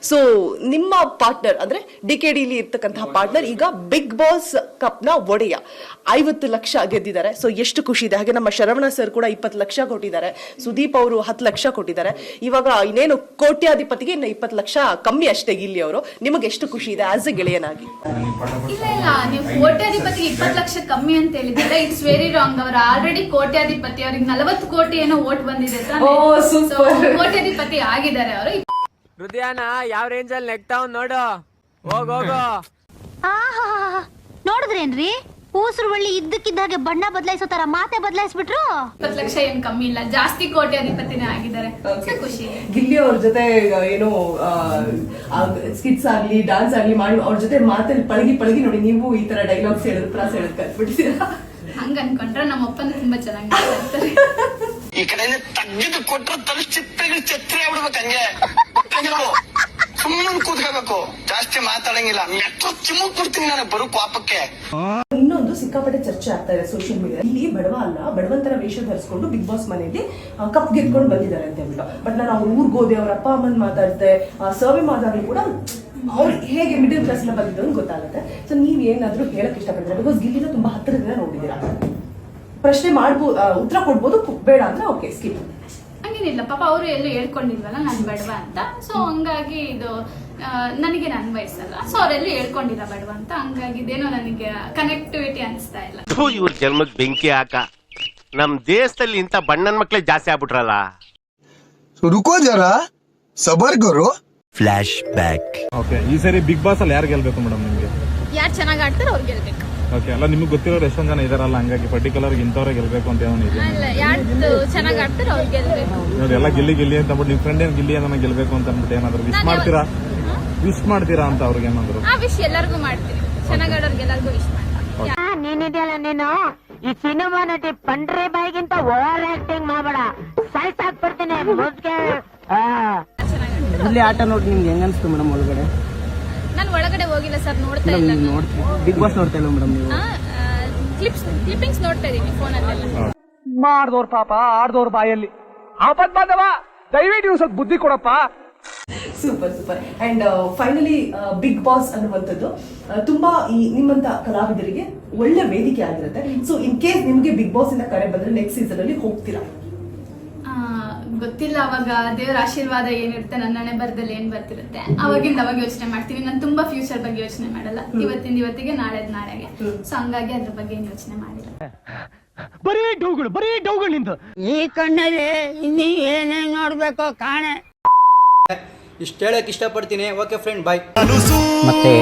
So ನಿಮ್ಮ partner ಅಂದ್ರೆ ಡಿಕೆಡಿಲಿ ಇರ್ತಕ್ಕಂತಹ ಪಾರ್ಟ್ನರ್ ಈಗ ಬಿಗ್ ಬಾಸ್ ಕಪ್ ನ ಒಡೆಯ 50 ಲಕ್ಷ ಗೆದ್ದಿದ್ದಾರೆ. ಸೊ ಎಷ್ಟು ಖುಷಿ ಇದೆ. ಹಾಗೆ ನಮ್ಮ ಶರವಣ ಸರ್ ಕೂಡ 20 ಲಕ್ಷ ಕೊಟ್ಟಿದ್ದಾರೆ. ಸುದೀಪ್ ಅವರು 10 ಲಕ್ಷ ಕೊಟ್ಟಿದ್ದಾರೆ. ಇವಾಗ ಇನ್ನೇನು ಕೋಟ್ಯಾಧಿಪತಿಗೆ ಇನ್ನು 20 ಲಕ್ಷ ಕಮ್ಮಿ ಅಷ್ಟೇ ಗಿಲ್ಲಿ ಅವರು. ನಿಮಗೆ ಎಷ್ಟು ಖುಷಿ ಇದೆ ಆಸ್ ಎ ಗೆಳೆಯನಾಗಿ? ಇಲ್ಲ, ನೀವು ಕೋಟ್ಯಾಧಿಪತಿಗೆ 20 ಲಕ್ಷ ಕಮ್ಮಿ ಅಂತ ಹೇಳಿದ್ರೆ ಇಟ್ಸ್ ವೆರಿ ರಾಂಗ್. ಅವರು ಆಲ್ರೆಡಿ ಕೋಟ್ಯಾಧಿಪತಿ, ಅವ್ರಿಗೆ 40 ಕೋಟಿ ಏನೋ ಓಟ್ ಬಂದಿದೆ, ಕೋಟ್ಯಾಧಿಪತಿ ಆಗಿದ್ದಾರೆ ಅವರು. ಹೃದಯನ ಯಾವ ರೇಂಜ್ ಅಲ್ಲಿ ನೆಕ್ತಾವ್ ನೋಡು. ಹೋಗೋ ನೋಡಿದ್ರೇನ್ರಿ, ಊಸರು ಬಳ್ಳಿ ಇದ್ದಕ್ಕಿದ್ದಾಗೆ ಬಣ್ಣ ಬದಲಾಯಿಸೋ ತರ ಮಾತೆ ಬದಲಾಯಿಸ್ಬಿಟ್ರು. 20 ಲಕ್ಷ ಏನ್ ಕಮ್ಮಿ ಇಲ್ಲ, ಜಾಸ್ತಿ ಕೋಟ್ಯಾಧಿಪತಿನೇ ಆಗಿದ್ದಾರೆ. ಖುಷಿ. ಗಿಲ್ಲಿ ಅವ್ರ ಜೊತೆ ಏನೋ ಸ್ಕಿಟ್ಸ್ ಆಗ್ಲಿ ಡಾನ್ಸ್ ಆಗ್ಲಿ ಮಾಡಿ ಅವ್ರ ಜೊತೆ ಮಾತಲ್ಲಿ ಪಳಗಿ ನೋಡಿ ನೀವು ಈ ತರ ಡೈಲಾಗ್ಸ್ ಹೇಳೋದು ಪ್ರಾಸ ಹೇಳೋದು ಕಲ್ತ್ಬಿಟ್ಟಿದ್ದೀರಾ. ಹಂಗ ಅನ್ಕೊಂಡ್ರೆ ನಮ್ಮ ಅಪ್ಪನ ತುಂಬಾ ಚೆನ್ನಾಗಿ ಮಾತಾಡ್ತಾರೆ. ಈ ಕಡೆ ತಗ್ಗಿದ್ದು ಕೊಟ್ರ ತಲೆ ಚಿಪ್ಪೆಗಳು ಛತ್ರಿ ಆಗ್ಬಿಡ್ಬೇಕು. ಹಂಗೆ ಸುಮ್ಮನೆ ಕೂತ್ಕೋಬೇಕು, ಜಾಸ್ತಿ ಮಾತಾಡಂಗಿಲ್ಲ. ಮೆಟ್ರೋ ಚಿಮ್ಮಕ್ ಬಿಡ್ತೀನಿ ನಾನು ಬರೋ ಪಾಪಕ್ಕೆ. ಇನ್ನೊಂದು ಸಿಕ್ಕಾಪಟ್ಟೆ ಚರ್ಚೆ ಆಗ್ತಾ ಇದೆ ಸೋಷಿಯಲ್ ಮೀಡಿಯಾ. ಇಲ್ಲಿ ಬಡವ ಅಲ್ಲ, ಬಡವಂತರ ವೇಷ ಧರಿಸ್ಕೊಂಡು ಬಿಗ್ ಬಾಸ್ ಮನೆಯಲ್ಲಿ ಕಪ್ ಗೆದ್ಕೊಂಡು ಬಂದಿದ್ದಾರೆ ಅಂತ ಹೇಳ್ಬಿಟ್ಟು. ಬಟ್ ನಾನು ಅವ್ರ ಊರ್ಗ್ ಹೋದೆ, ಅವ್ರ ಅಪ್ಪ ಅಮ್ಮನ್ ಮಾತಾಡ್ತೆ, ಸರ್ವೆ ಮಾಡಿದಾಗ್ಲೂ ಕೂಡ ಅವ್ರು ಹೇಗೆ ಮಿಡಲ್ ಕ್ಲಾಸ್ ನ ಬಂದಿದ್ದು ಅಂತ ಗೊತ್ತಾಗುತ್ತೆ. ಸೊ ನೀವ್ ಏನಾದ್ರೂ ಹೇಳಕ್ ಇಷ್ಟಪಡ್ತೀರಾ? ಬಿಕಾಸ್ ಗಿಲ್ಲಿನ ತುಂಬಾ ಹತ್ತಿರದಿಂದ ನೋಡಿದೀರಾ. ಪ್ರಶ್ನೆ ಮಾಡ್ಬೋದು, ಉತ್ತರ ಕೊಡ್ಬೋದು, ಬೇಡ ಅಂದ್ರೆ ಓಕೆ ಸ್ಕಿಪ್. ಹಂಗೇನಿಲ್ಲ, ಪಾಪ ಅವರು ಎಲ್ಲೂ ಹೇಳ್ಕೊಂಡಿಲ್ವಲ್ಲ ನಾನು ಬಡವ ಅಂತ. ಸೊ ಹಂಗಾಗಿ ಇದು ನನಗೆ ಅನ್ವಯಿಸಲ್ಲ. ಸೊ ಅವರೆಲ್ಲೂ ಹೇಳ್ಕೊಂಡಿಲ್ಲ ಬಡವ ಅಂತ, ಹಂಗಾಗಿ ಇದೇನೋ ನನಗೆ ಕನೆಕ್ಟಿವಿಟಿ ಅನಿಸ್ತಾ ಇಲ್ಲ. ಇವ್ರ ಜನ್ಮಕ್ ಬೆಂಕಿ ಹಾಕ. ನಮ್ ದೇಶದಲ್ಲಿ ಇಂತ ಬಣ್ಣನ್ ಮಕ್ಳೇ ಜಾಸ್ತಿ ಆಗ್ಬಿಟ್ರಲ್ಲ. ರುಕೋ ಜರಾ ಸಬರ್ ಕರೋ. Flash back. ಓಕೆ, ಈ ಸರಿ ಬಿಗ್ ಬಾಸ್ ಅಲ್ಲಿ ಯಾರು ಗೆಲ್ಬೇಕು ಮೇಡಮ್ ನಿಮ್ಗೆ? ಯಾರು ಚೆನ್ನಾಗಿ ಆಡ್ತಾರೋ ಅವ್ರು ಗೆಲ್ಬೇಕು. ಓಕೆ, ಅಲ್ಲ ನಿಮ್ಗೆ ಗೊತ್ತಿರೋರು ಎಷ್ಟೊಂದ್ ಜನ ಇದಾರಲ್ಲ, ಹಂಗಾಗಿ ಪರ್ಟಿಕ್ಯುಲರ್ ಇಂಥವ್ರೆ ಗೆಲ್ಬೇಕು ಅಂತ ಏನೋ ಇದೆ? ಅಲ್ಲ, ಯಾರು ಚೆನ್ನಾಗಿ ಆಡ್ತಾರೋ ಅವ್ರು ಗೆಲ್ಬೇಕು. ನೋಡಿ ಎಲ್ಲ ಗಿಲ್ಲಿ ಅಂತ ಅಂದ್ಬಿಟ್ಟು ನಿಮ್ ಫ್ರೆಂಡ್ ಏನ್ ಗಿಲ್ಲಿ ಅನ್ನೋ ಗೆಲ್ಬೇಕು ಅಂತ ಅಂದ್ಬಿಟ್ಟು ಏನಾದ್ರು ವಿಶ್ ಮಾಡ್ತೀರಾ ಅಂತ ಅವ್ರಿಗೆ ಏನಾದ್ರು? ಆ ವಿಶ್ ಎಲ್ಲರಿಗೂ ಮಾಡ್ತೀನಿ, ಚೆನ್ನಾಗಿ ಆಡೋರ್ಗೆ ಎಲ್ಲರಿಗೂ ವಿಶ್ ಮಾಡ್ತೀನಿ. ನೀನಿದೆಯಲ್ಲ ನೀನು ಈ ಸಿನಿಮಾ ನಟಿ ಪಂಡ್ರೆ ಬಾಯಿಗಿಂತ ಓವರ್ ಆಕ್ಟಿಂಗ್ ಮಾಡಬೇಡ, ಸಾಯ್ಸಾಕ್ಬಿಡ್ತೀನಿ ಮುದ್ಗೆ. ಇಲ್ಲಿ ಆಟ ನೋಡಿ ನಿಮ್ಗೆ ಹೆಂಗ ಅನ್ಸ್ತು ಮೇಡಮ್ ಒಳಗಡೆ? ನಾನು ಒಳಗಡೆ ಹೋಗಿಲ್ಲ ಸರ್, ನೋಡ್ತಾ ಇಲ್ಲ. ಬಿಗ್ ಬಾಸ್ ನೋಡ್ತಾ ಇಲ್ಲ ಮೇಡಮ್ ನೀವು? ಕ್ಲಿಪ್ಪಿಂಗ್ಸ್ ನೋಡ್ತಾ ಇದೀನಿ ಫೋನಲ್ಲೆಲ್ಲ. ಮಾಡ್ದವ್ರ ಪಾಪ ಆಡ್ದವ್ರ ಬಾಯಲ್ಲಿ ಆಪತ್ ಬಾಂಧವ, ದಯವಿಟ್ಟು ನೀವು ಸ್ವಲ್ಪ ಬುದ್ಧಿ ಕೊಡಪ್ಪ. Super super. And finally big boss ಅನ್ನುವಂಥದ್ದು ತುಂಬಾ ಈ ನಿಮ್ಮಂತ ಕಲಾವಿದರಿಗೆ ಒಳ್ಳೆ ವೇದಿಕೆ ಆಗಿರುತ್ತೆ. ಸೊ ಇನ್ ಕೇಸ್ ನಿಮ್ಗೆ ಬಿಗ್ ಬಾಸ್ ಇಂದ ಕರೆ ಬಂದ್ರೆ ನೆಕ್ಸ್ಟ್ ಸೀಸನ್ ಅಲ್ಲಿ ಹೋಗ್ತೀರಾ? ಗೊತ್ತಿಲ್ಲ, ಅವಾಗ ದೇವರ ಆಶೀರ್ವಾದ ಏನಿರುತ್ತೆ, ನನ್ನ ಹಣೆ ಬರದಲ್ಲಿ ಏನ್ ಬರ್ತಿರುತ್ತೆ ಅವಾಗಿಂದ ಅವಾಗ ಯೋಚನೆ ಮಾಡ್ತೀನಿ. ನಾನು ತುಂಬಾ ಫ್ಯೂಚರ್ ಬಗ್ಗೆ ಯೋಚನೆ ಮಾಡಲ್ಲ. ಇವತ್ತಿಂದ ಇವತ್ತಿಗೆ, ನಾಳೆದ್ ನಾಳೆಗೆ. ಸೊ ಹಂಗಾಗಿ ಅದ್ರ ಬಗ್ಗೆ ಏನ್ ಯೋಚನೆ ಮಾಡಿಲ್ಲ. ಬರೀ ಡೌಗಳು ನಿಂದು. ಈ ಕಣ್ಣಲ್ಲಿ ಇನ್ನೀ ಏನೇನ್ ನೋಡ್ಬೇಕೋ ಕಾಣೆ. ಇಷ್ಟು ಹೇಳಕ್ ಇಷ್ಟಪಡ್ತೀನಿ. ಓಕೆ ಫ್ರೆಂಡ್, ಬಾಯ್. ಮತ್ತೆ